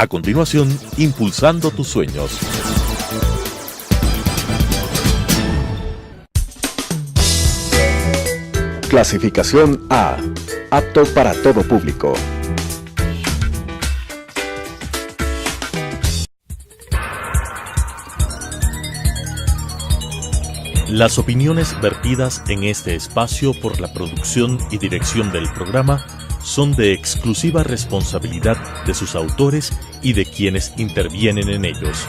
A continuación, Impulsando tus sueños. Clasificación A. Apto para todo público. Las opiniones vertidas en este espacio por la producción y dirección del programa son de exclusiva responsabilidad de sus autores y de quienes intervienen en ellos.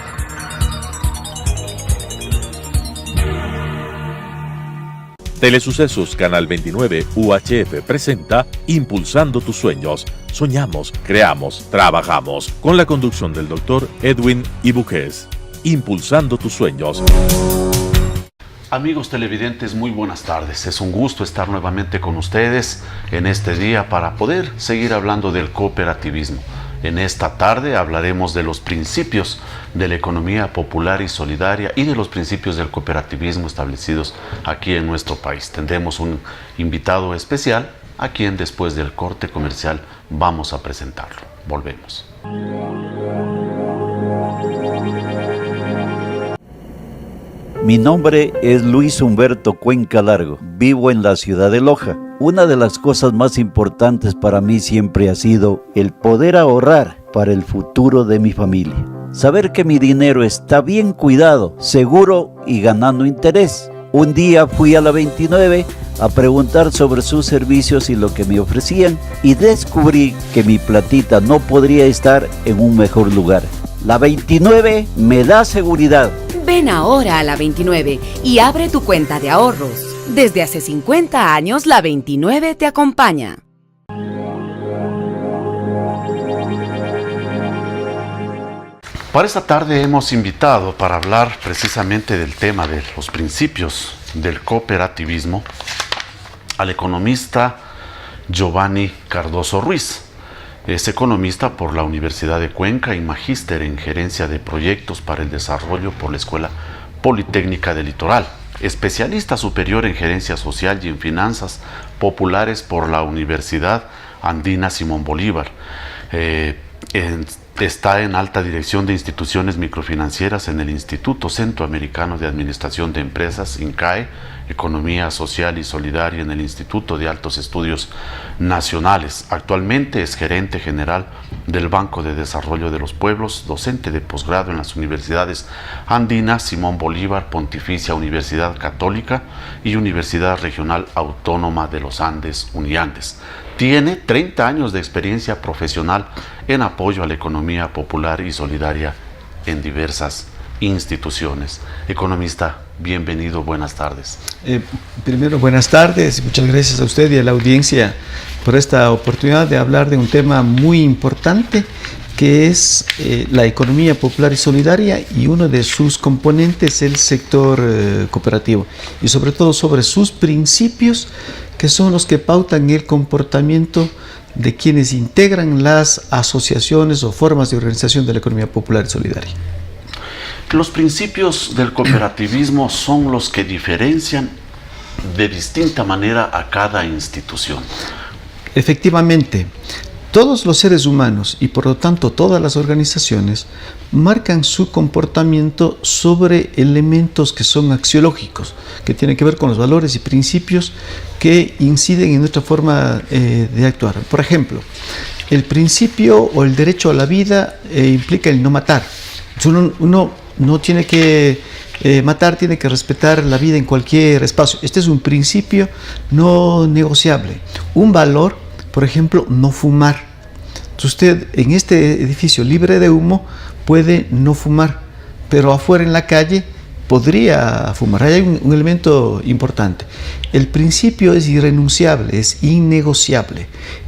Telesucesos Canal 29 UHF presenta Impulsando tus sueños. Soñamos, creamos, trabajamos. Con la conducción del Dr. Edwin Ibuquez. Impulsando tus sueños. Amigos televidentes, muy buenas tardes. Es un gusto estar nuevamente con ustedes en este día para poder seguir hablando del cooperativismo. En esta tarde hablaremos de los principios de la economía popular y solidaria y de los principios del cooperativismo establecidos aquí en nuestro país. Tendremos un invitado especial a quien después del corte comercial vamos a presentarlo. Volvemos. Mi nombre es Luis Humberto Cuenca Largo. Vivo en la ciudad de Loja. Una de las cosas más importantes para mí siempre ha sido el poder ahorrar para el futuro de mi familia. Saber que mi dinero está bien cuidado, seguro y ganando interés. Un día fui a la 29 a preguntar sobre sus servicios y lo que me ofrecían y descubrí que mi platita no podría estar en un mejor lugar. La 29 me da seguridad. Ven ahora a la 29 y abre tu cuenta de ahorros. Desde hace 50 años, la 29 te acompaña. Para esta tarde hemos invitado para hablar precisamente del tema de los principios del cooperativismo al economista Giovanni Cardoso Ruiz. Es economista por la Universidad de Cuenca y magíster en gerencia de proyectos para el desarrollo por la Escuela Politécnica del Litoral. Especialista superior en gerencia social y en finanzas populares por la Universidad Andina Simón Bolívar. Está en alta dirección de instituciones microfinancieras en el Instituto Centroamericano de Administración de Empresas, INCAE, Economía Social y Solidaria en el Instituto de Altos Estudios Nacionales. Actualmente es gerente general del Banco de Desarrollo de los Pueblos, docente de posgrado en las universidades Andina, Simón Bolívar, Pontificia Universidad Católica y Universidad Regional Autónoma de los Andes, Uniandes. Tiene 30 años de experiencia profesional en apoyo a la economía popular y solidaria en diversas instituciones. Economista, bienvenido, buenas tardes. Primero, buenas tardes, muchas gracias a usted y a la audiencia por esta oportunidad de hablar de un tema muy importante que es la economía popular y solidaria y uno de sus componentes el sector cooperativo y sobre todo sobre sus principios que son los que pautan el comportamiento de quienes integran las asociaciones o formas de organización de la economía popular y solidaria. Los principios del cooperativismo son los que diferencian de distinta manera a cada institución. Efectivamente, todos los seres humanos y por lo tanto todas las organizaciones marcan su comportamiento sobre elementos que son axiológicos, que tienen que ver con los valores y principios que inciden en nuestra forma de actuar. Por ejemplo, el principio o el derecho a la vida implica el no matar. Uno no tiene que matar, tiene que respetar la vida en cualquier espacio. Este es un principio no negociable. Un valor, por ejemplo, no fumar. Entonces usted en este edificio libre de humo puede no fumar, pero afuera en la calle podría fumar. Ahí hay un elemento importante. El principio es irrenunciable, es innegociable.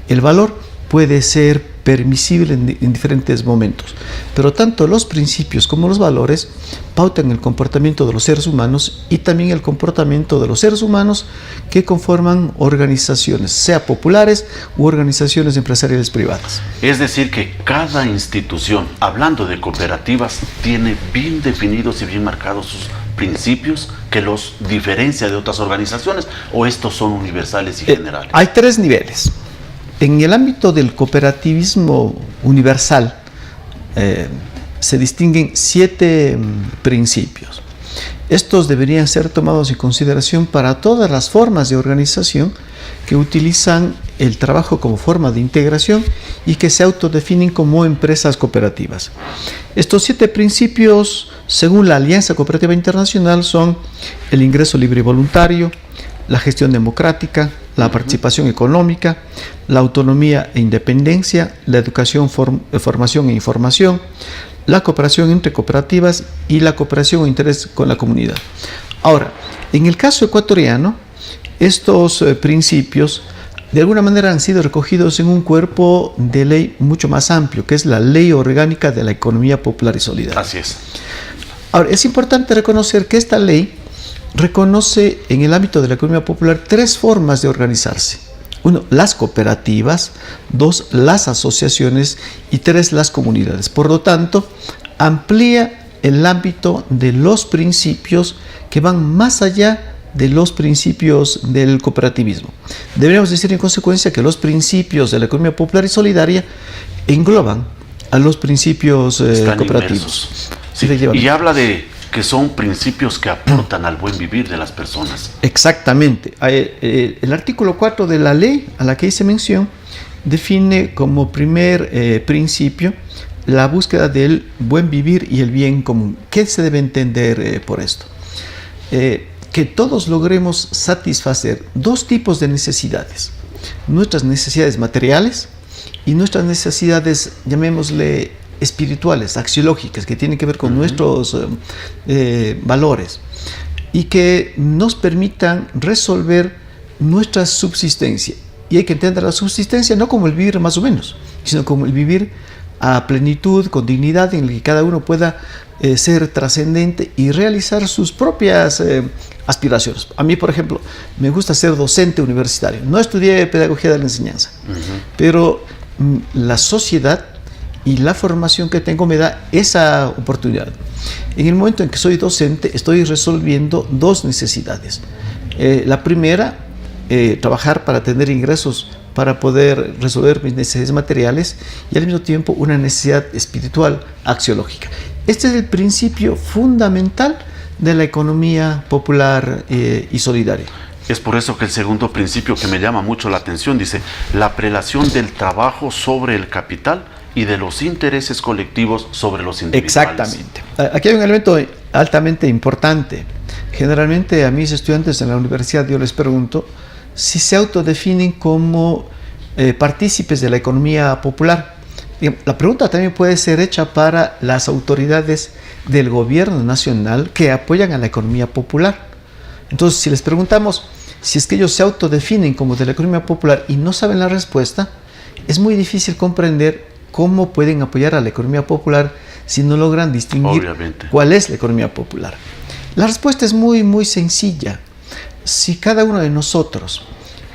El valor puede ser permisible en diferentes momentos, pero tanto los principios como los valores pautan el comportamiento de los seres humanos y también el comportamiento de los seres humanos que conforman organizaciones, sea populares u organizaciones empresariales privadas. Es decir, que cada institución, hablando de cooperativas, tiene bien definidos y bien marcados sus principios que los diferencia de otras organizaciones, o estos son universales y generales. Hay tres niveles. En el ámbito del cooperativismo universal, se distinguen 7 principios. Estos deberían ser tomados en consideración para todas las formas de organización que utilizan el trabajo como forma de integración y que se autodefinen como empresas cooperativas. Estos 7 principios, según la Alianza Cooperativa Internacional, son el ingreso libre y voluntario, la gestión democrática, la participación económica, la autonomía e independencia, la educación, formación e información, la cooperación entre cooperativas y la cooperación o interés con la comunidad. Ahora, en el caso ecuatoriano, estos principios de alguna manera han sido recogidos en un cuerpo de ley mucho más amplio, que es la Ley Orgánica de la Economía Popular y Solidaria. Así es. Ahora, es importante reconocer que esta ley reconoce en el ámbito de la economía popular 3 formas de organizarse. 1, las cooperativas, 2, las asociaciones y 3, las comunidades. Por lo tanto, amplía el ámbito de los principios que van más allá de los principios del cooperativismo. Deberíamos decir en consecuencia que los principios de la economía popular y solidaria engloban a los principios cooperativos. Sí, y habla de que son principios que aportan al buen vivir de las personas. Exactamente. El artículo 4 de la ley a la que hice mención define como primer principio la búsqueda del buen vivir y el bien común. ¿Qué se debe entender por esto? Que todos logremos satisfacer 2 tipos de necesidades. Nuestras necesidades materiales y nuestras necesidades, llamémosle, espirituales, axiológicas, que tienen que ver con nuestros valores y que nos permitan resolver nuestra subsistencia. Y hay que entender la subsistencia no como el vivir más o menos, sino como el vivir a plenitud, con dignidad, en el que cada uno pueda ser trascendente y realizar sus propias aspiraciones. A mí, por ejemplo, me gusta ser docente universitario. No estudié pedagogía de la enseñanza, pero la sociedad y la formación que tengo me da esa oportunidad. En el momento en que soy docente, estoy resolviendo 2 necesidades. La primera, trabajar para tener ingresos para poder resolver mis necesidades materiales y al mismo tiempo una necesidad espiritual axiológica. Este es el principio fundamental de la economía popular y solidaria. Es por eso que el segundo principio que me llama mucho la atención dice la prelación del trabajo sobre el capital y de los intereses colectivos sobre los individuales. Exactamente. Aquí hay un elemento altamente importante. Generalmente a mis estudiantes en la universidad yo les pregunto si se autodefinen como partícipes de la economía popular. La pregunta también puede ser hecha para las autoridades del gobierno nacional que apoyan a la economía popular. Entonces, si les preguntamos si es que ellos se autodefinen como de la economía popular y no saben la respuesta, es muy difícil comprender cómo pueden apoyar a la economía popular si no logran distinguir cuál es la economía popular. La respuesta es muy sencilla. Si cada uno de nosotros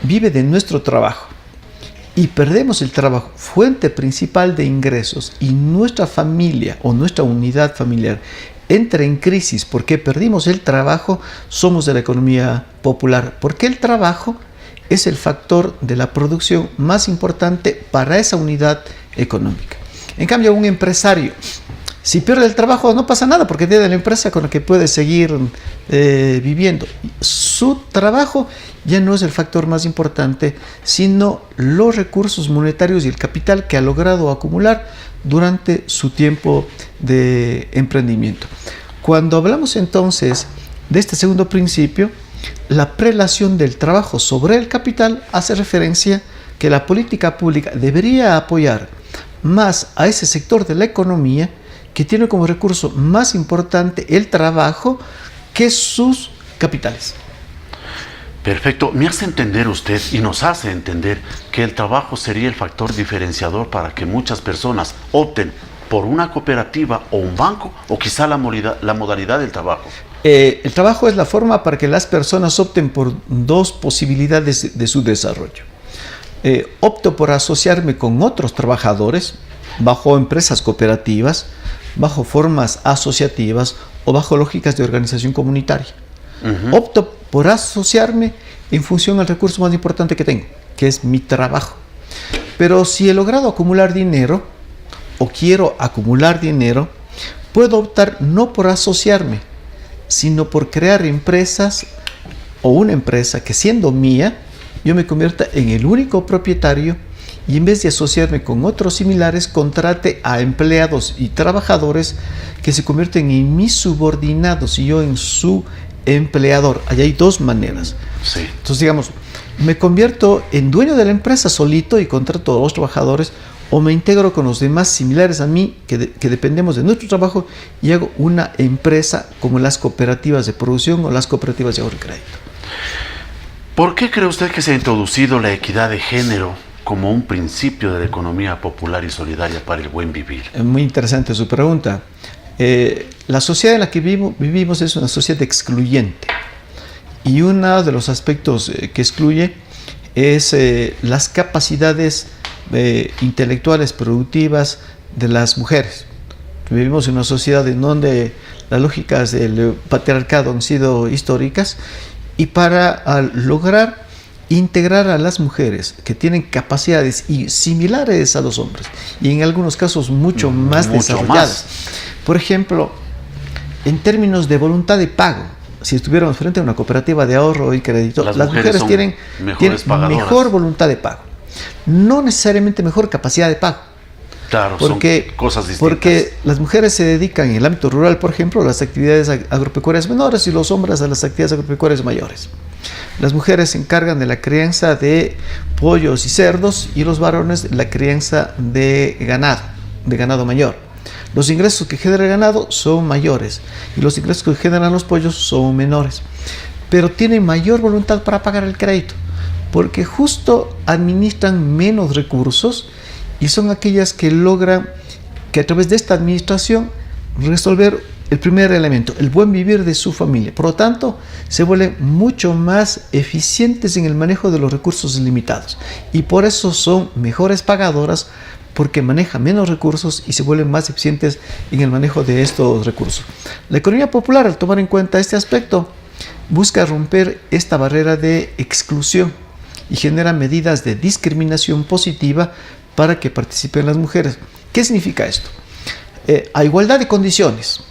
vive de nuestro trabajo y perdemos el trabajo, fuente principal de ingresos, y nuestra familia o nuestra unidad familiar entra en crisis porque perdimos el trabajo, somos de la economía popular, porque el trabajo es el factor de la producción más importante para esa unidad económica. En cambio, un empresario, si pierde el trabajo no pasa nada porque tiene la empresa con la que puede seguir viviendo. Su trabajo ya no es el factor más importante, sino los recursos monetarios y el capital que ha logrado acumular durante su tiempo de emprendimiento. Cuando hablamos entonces de este segundo principio, la prelación del trabajo sobre el capital hace referencia que la política pública debería apoyar más a ese sector de la economía que tiene como recurso más importante el trabajo que sus capitales. Perfecto. Me hace entender usted y nos hace entender que el trabajo sería el factor diferenciador para que muchas personas opten por una cooperativa o un banco o quizá la modalidad del trabajo. El trabajo es la forma para que las personas opten por 2 posibilidades de su desarrollo. Opto por asociarme con otros trabajadores bajo empresas cooperativas, bajo formas asociativas o bajo lógicas de organización comunitaria. Opto por asociarme en función al recurso más importante que tengo, que es mi trabajo. Pero si he logrado acumular dinero, o quiero acumular dinero, puedo optar no por asociarme, sino por crear empresas o una empresa que, siendo mía, yo me convierta en el único propietario y, en vez de asociarme con otros similares, contrate a empleados y trabajadores que se convierten en mis subordinados y yo en su empleador. Allá hay dos maneras. Sí. Entonces, digamos, me convierto en dueño de la empresa solito y contrato a los trabajadores, o me integro con los demás similares a mí que dependemos de nuestro trabajo y hago una empresa como las cooperativas de producción o las cooperativas de ahorro y crédito. ¿Por qué cree usted que se ha introducido la equidad de género como un principio de la economía popular y solidaria para el buen vivir? Es muy interesante su pregunta. La sociedad en la que vivimos es una sociedad excluyente, y uno de los aspectos que excluye es las capacidades intelectuales productivas de las mujeres. Vivimos en una sociedad en donde las lógicas del patriarcado han sido históricas, y para lograr integrar a las mujeres que tienen capacidades similares a los hombres, y en algunos casos mucho más desarrolladas. Por ejemplo, en términos de voluntad de pago, si estuviéramos frente a una cooperativa de ahorro y crédito, las mujeres tienen mejor voluntad de pago, no necesariamente mejor capacidad de pago. Claro, porque, son cosas distintas. Porque las mujeres se dedican en el ámbito rural, por ejemplo, a las actividades agropecuarias menores, y los hombres a las actividades agropecuarias mayores. Las mujeres se encargan de la crianza de pollos y cerdos, y los varones la crianza de ganado mayor. Los ingresos que genera el ganado son mayores y los ingresos que generan los pollos son menores, pero tienen mayor voluntad para pagar el crédito, porque justo administran menos recursos y son aquellas que logran que a través de esta administración resolver el primer elemento, el buen vivir de su familia. Por lo tanto, se vuelven mucho más eficientes en el manejo de los recursos limitados, y por eso son mejores pagadoras, porque manejan menos recursos y se vuelven más eficientes en el manejo de estos recursos. La economía popular, al tomar en cuenta este aspecto, busca romper esta barrera de exclusión y genera medidas de discriminación positiva para que participen las mujeres. ¿Qué significa esto? A igualdad de condiciones,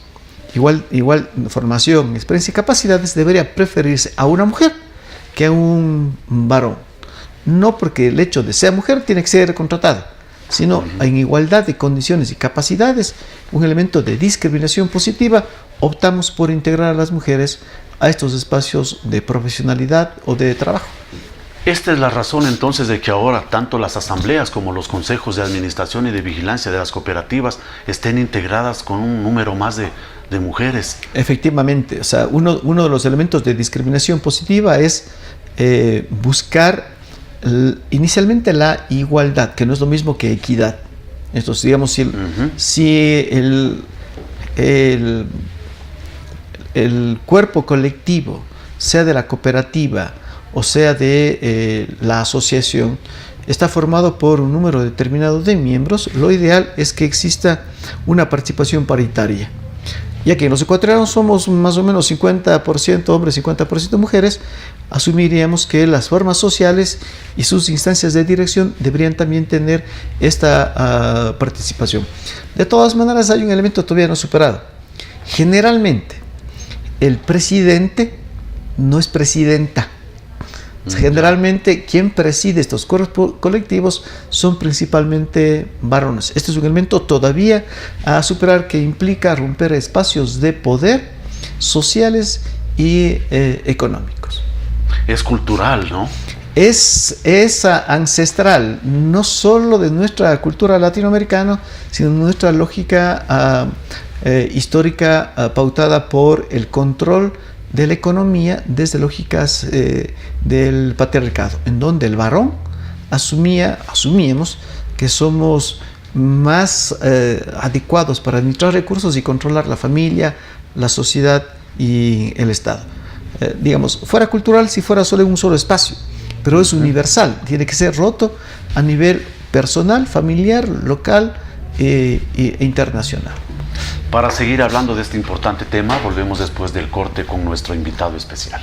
igual formación, experiencia y capacidades, debería preferirse a una mujer que a un varón. No porque el hecho de ser mujer tiene que ser contratada, sino en igualdad de condiciones y capacidades, un elemento de discriminación positiva, optamos por integrar a las mujeres a estos espacios de profesionalidad o de trabajo. Esta es la razón entonces de que ahora tanto las asambleas como los consejos de administración y de vigilancia de las cooperativas estén integradas con un número más de mujeres. Efectivamente, o sea, uno de los elementos de discriminación positiva es buscar inicialmente la igualdad, que no es lo mismo que equidad. Entonces, digamos, si el cuerpo colectivo, sea de la cooperativa o sea de la asociación, está formado por un número determinado de miembros, lo ideal es que exista una participación paritaria. Ya que los ecuatorianos somos más o menos 50% hombres, 50% mujeres, asumiríamos que las formas sociales y sus instancias de dirección deberían también tener esta participación. De todas maneras, hay un elemento todavía no superado. Generalmente, el presidente no es presidenta. Generalmente, quien preside estos cuerpos colectivos son principalmente varones. Este es un elemento todavía a superar, que implica romper espacios de poder sociales y económicos. Es cultural, ¿no? Es ancestral, no solo de nuestra cultura latinoamericana, sino de nuestra lógica histórica pautada por el control de la economía desde lógicas del patriarcado, en donde el varón asumíamos que somos más adecuados para administrar recursos y controlar la familia, la sociedad y el Estado. Digamos, fuera cultural si fuera solo un solo espacio, pero es universal, tiene que ser roto a nivel personal, familiar, local e internacional. Para seguir hablando de este importante tema, volvemos después del corte con nuestro invitado especial.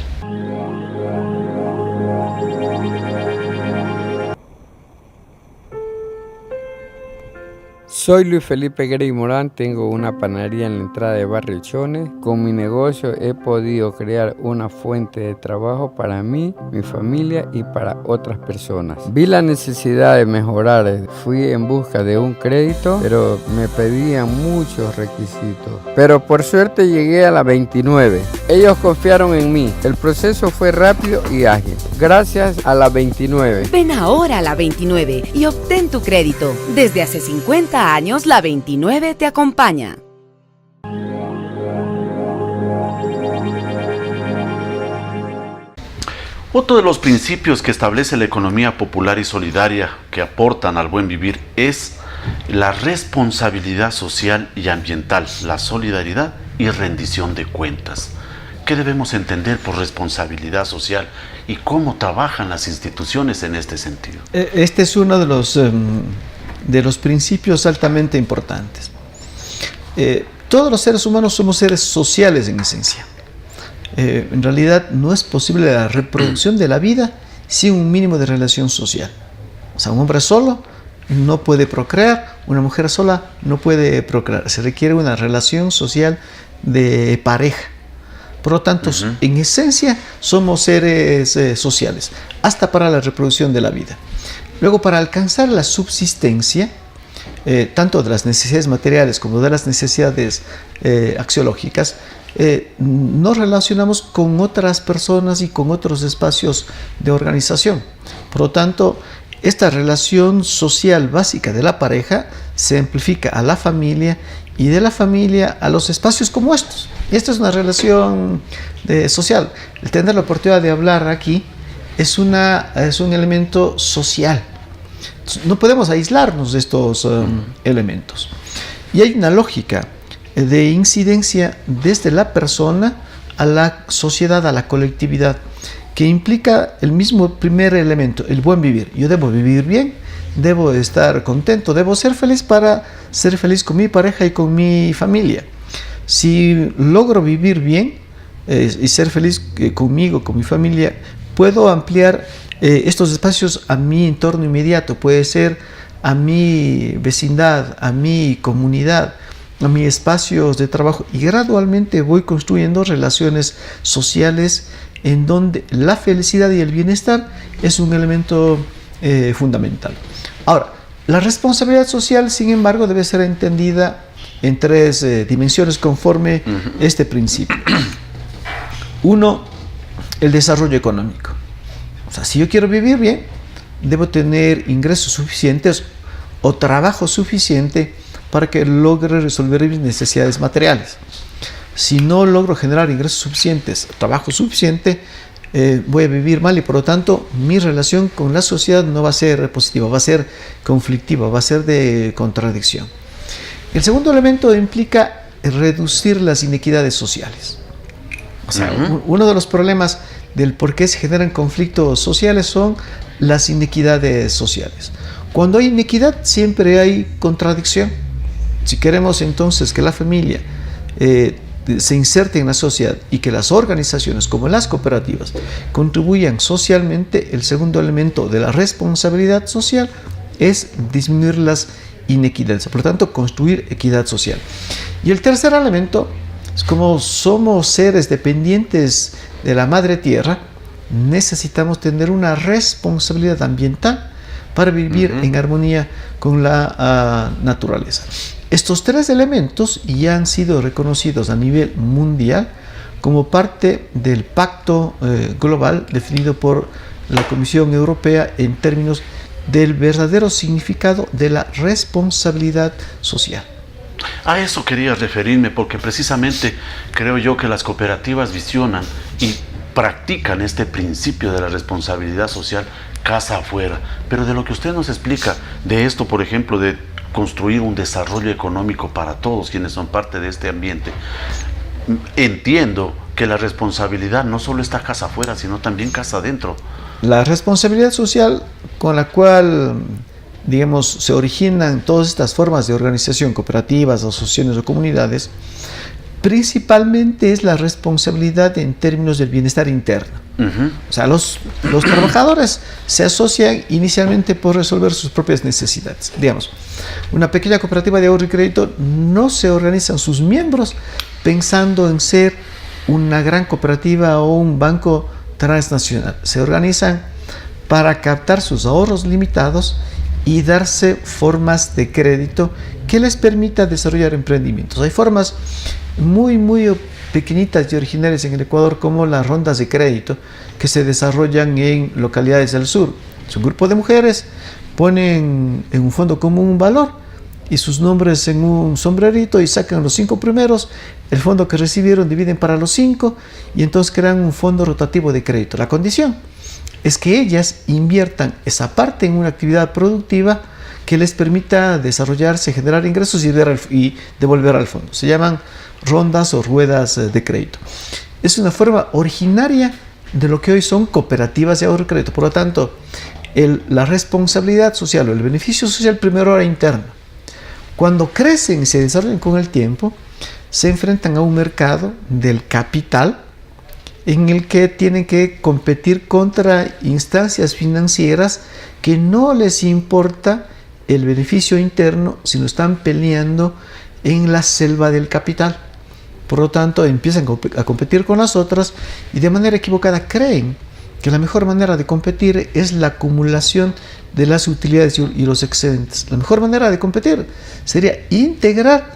Soy Luis Felipe Grey Morán, tengo una panadería en la entrada de Barrio Chone. Con mi negocio he podido crear una fuente de trabajo para mí, mi familia y para otras personas. Vi la necesidad de mejorar, fui en busca de un crédito, pero me pedían muchos requisitos. Pero por suerte llegué a la 29. Ellos confiaron en mí. El proceso fue rápido y ágil. Gracias a la 29. Ven ahora a la 29 y obtén tu crédito. Desde hace 50 años, la 29 te acompaña. Otro de los principios que establece la economía popular y solidaria que aportan al buen vivir es la responsabilidad social y ambiental, la solidaridad y rendición de cuentas. ¿Qué debemos entender por responsabilidad social y cómo trabajan las instituciones en este sentido? Este es uno de los principios altamente importantes. Todos los seres humanos somos seres sociales en esencia. En realidad no es posible la reproducción de la vida sin un mínimo de relación social. O sea, un hombre solo no puede procrear, una mujer sola no puede procrear. Se requiere una relación social de pareja. Por lo tanto, en esencia somos seres sociales, hasta para la reproducción de la vida. Luego, para alcanzar la subsistencia, tanto de las necesidades materiales como de las necesidades axiológicas, nos relacionamos con otras personas y con otros espacios de organización. Por lo tanto, esta relación social básica de la pareja se amplifica a la familia y de la familia a los espacios como estos. Y esta es una relación social. El tener la oportunidad de hablar aquí es un elemento social. No podemos aislarnos de estos elementos. Y hay una lógica de incidencia desde la persona a la sociedad, a la colectividad, que implica el mismo primer elemento, el buen vivir. Yo debo vivir bien, debo estar contento, debo ser feliz para ser feliz con mi pareja y con mi familia. Si logro vivir bien y ser feliz conmigo, con mi familia, puedo ampliar estos espacios a mi entorno inmediato, puede ser a mi vecindad, a mi comunidad, a mis espacios de trabajo, y gradualmente voy construyendo relaciones sociales en donde la felicidad y el bienestar es un elemento fundamental. Ahora, la responsabilidad social, sin embargo, debe ser entendida en tres dimensiones conforme este principio. Uno, el desarrollo económico. O sea, si yo quiero vivir bien, debo tener ingresos suficientes o trabajo suficiente para que logre resolver mis necesidades materiales. Si no logro generar ingresos suficientes, trabajo suficiente, voy a vivir mal y por lo tanto mi relación con la sociedad no va a ser positiva, va a ser conflictiva, va a ser de contradicción. El segundo elemento implica reducir las inequidades sociales. O sea, uno de los problemas del por qué se generan conflictos sociales son las inequidades sociales. Cuando hay inequidad siempre hay contradicción. Si queremos entonces que la familia se inserte en la sociedad y que las organizaciones como las cooperativas contribuyan socialmente, el segundo elemento de la responsabilidad social es disminuir las inequidades, por lo tanto construir equidad social. Y el tercer elemento es, como somos seres dependientes de la madre tierra, necesitamos tener una responsabilidad ambiental para vivir en armonía con la naturaleza. Estos tres elementos ya han sido reconocidos a nivel mundial como parte del pacto global definido por la Comisión Europea en términos del verdadero significado de la responsabilidad social. A eso quería referirme, porque precisamente creo yo que las cooperativas visionan y practican este principio de la responsabilidad social casa afuera. Pero de lo que usted nos explica, de esto, por ejemplo, de construir un desarrollo económico para todos quienes son parte de este ambiente, entiendo que la responsabilidad no solo está casa afuera, sino también casa adentro. La responsabilidad social con la cual, digamos, se originan todas estas formas de organización, cooperativas, asociaciones o comunidades, principalmente es la responsabilidad en términos del bienestar interno. O sea, los trabajadores se asocian inicialmente por resolver sus propias necesidades. Digamos, una pequeña cooperativa de ahorro y crédito no se organizan sus miembros pensando en ser una gran cooperativa o un banco transnacional. Se organizan para captar sus ahorros limitados y darse formas de crédito que les permita desarrollar emprendimientos. Hay formas muy pequeñitas y originales en el Ecuador, como las rondas de crédito que se desarrollan en localidades del sur. Es un grupo de mujeres, ponen en un fondo común un valor y sus nombres en un sombrerito y sacan los 5 primeros, el fondo que recibieron dividen para los 5 y entonces crean un fondo rotativo de crédito. La condición es que ellas inviertan esa parte en una actividad productiva que les permita desarrollarse, generar ingresos y devolver al fondo. Se llaman rondas o ruedas de crédito. Es una forma originaria de lo que hoy son cooperativas de ahorro y crédito. Por lo tanto, la responsabilidad social o el beneficio social primero era interno. Cuando crecen y se desarrollan con el tiempo, se enfrentan a un mercado del capital en el que tienen que competir contra instancias financieras que no les importa el beneficio interno, sino están peleando en la selva del capital. Por lo tanto, empiezan a competir con las otras y de manera equivocada creen que la mejor manera de competir es la acumulación de las utilidades y los excedentes. La mejor manera de competir sería integrar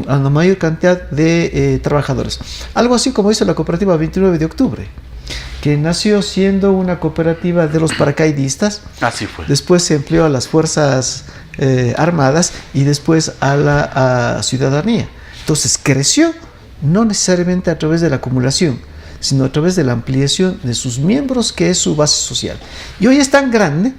a la mayor cantidad de trabajadores. Algo así como hizo la cooperativa 29 de octubre, que nació siendo una cooperativa de los paracaidistas. Así fue. Después se empleó a las fuerzas armadas y después a la ciudadanía. Entonces creció no necesariamente a través de la acumulación, sino a través de la ampliación de sus miembros, que es su base social. Y hoy es tan grande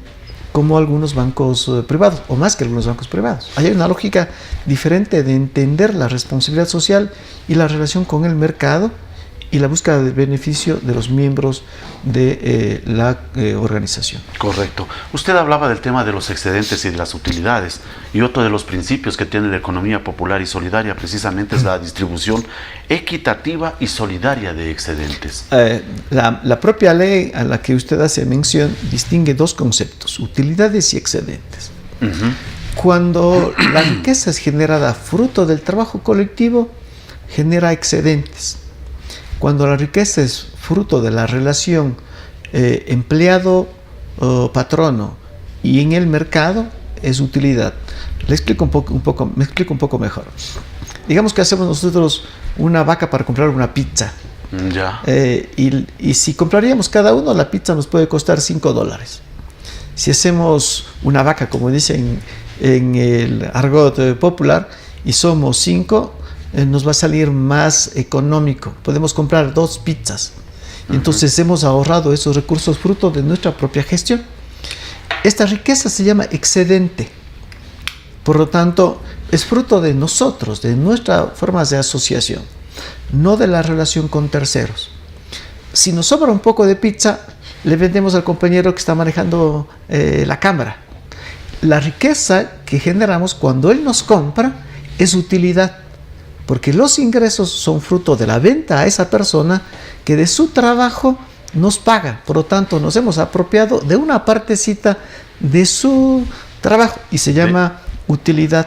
como algunos bancos privados, o más que algunos bancos privados. Hay una lógica diferente de entender la responsabilidad social y la relación con el mercado y la búsqueda del beneficio de los miembros de la organización. Correcto. Usted hablaba del tema de los excedentes y de las utilidades, y otro de los principios que tiene la economía popular y solidaria precisamente es la distribución equitativa y solidaria de excedentes. La propia ley a la que usted hace mención distingue dos conceptos: utilidades y excedentes. Cuando la riqueza es generada fruto del trabajo colectivo, genera excedentes. Cuando la riqueza es fruto de la relación empleado-patrono y en el mercado, es utilidad. Me explico un poco mejor. Digamos que hacemos nosotros una vaca para comprar una pizza. Ya. Y si compraríamos cada uno, la pizza nos puede costar $5. Si hacemos una vaca, como dicen en el argot popular, y somos 5, nos va a salir más económico. Podemos comprar 2 pizzas. Entonces hemos ahorrado esos recursos fruto de nuestra propia gestión. Esta riqueza se llama excedente. Por lo tanto, es fruto de nosotros, de nuestras formas de asociación, no de la relación con terceros. Si nos sobra un poco de pizza, le vendemos al compañero que está manejando la cámara. La riqueza que generamos cuando él nos compra es utilidad, porque los ingresos son fruto de la venta a esa persona que de su trabajo nos paga. Por lo tanto, nos hemos apropiado de una partecita de su trabajo y se llama utilidad.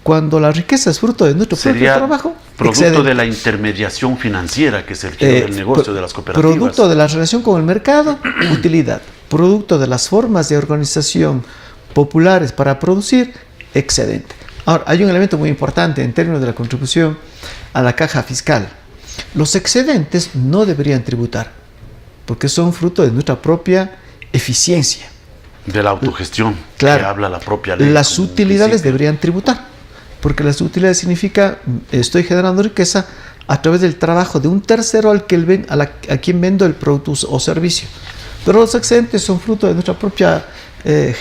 Cuando la riqueza es fruto de nuestro propio trabajo, producto excedente. de la intermediación financiera, que es el giro del negocio de las cooperativas. Producto de la relación con el mercado, utilidad. Producto de las formas de organización populares para producir, excedente. Ahora, hay un elemento muy importante en términos de la contribución a la caja fiscal. Los excedentes no deberían tributar, porque son fruto de nuestra propia eficiencia. De la autogestión, claro, que habla la propia ley. Las utilidades deberían tributar, porque las utilidades significa estoy generando riqueza a través del trabajo de un tercero a quien vendo el producto o servicio. Pero los excedentes son fruto de nuestra propia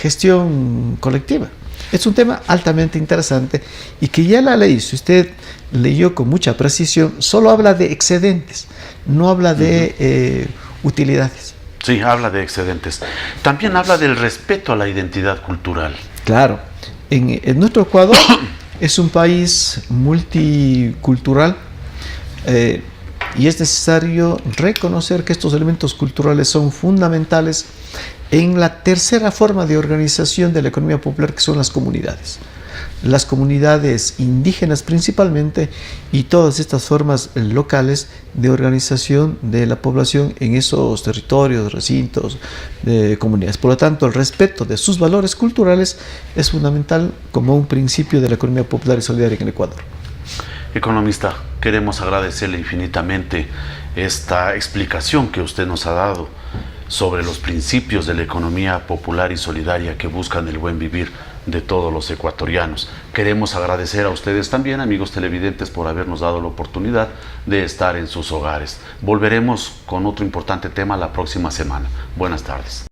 gestión colectiva. Es un tema altamente interesante y que ya la ley, si usted leyó con mucha precisión, solo habla de excedentes, no habla de utilidades. Sí, habla de excedentes. También habla del respeto a la identidad cultural. Claro. En nuestro Ecuador es un país multicultural. y es necesario reconocer que estos elementos culturales son fundamentales en la tercera forma de organización de la economía popular, que son las comunidades indígenas principalmente, y todas estas formas locales de organización de la población en esos territorios, recintos, comunidades. Por lo tanto, el respeto de sus valores culturales es fundamental como un principio de la economía popular y solidaria en el Ecuador. Economista, queremos agradecerle infinitamente esta explicación que usted nos ha dado sobre los principios de la economía popular y solidaria que buscan el buen vivir de todos los ecuatorianos. Queremos agradecer a ustedes también, amigos televidentes, por habernos dado la oportunidad de estar en sus hogares. Volveremos con otro importante tema la próxima semana. Buenas tardes.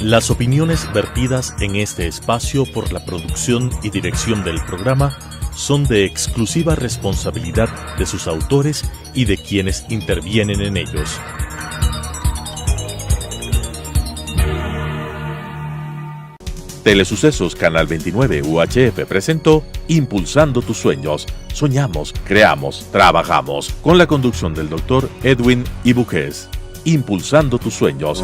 Las opiniones vertidas en este espacio por la producción y dirección del programa son de exclusiva responsabilidad de sus autores y de quienes intervienen en ellos. Telesucesos Canal 29 UHF presentó Impulsando tus sueños. Soñamos, creamos, trabajamos. Con la conducción del Dr. Edwin Ibujés. Impulsando tus sueños.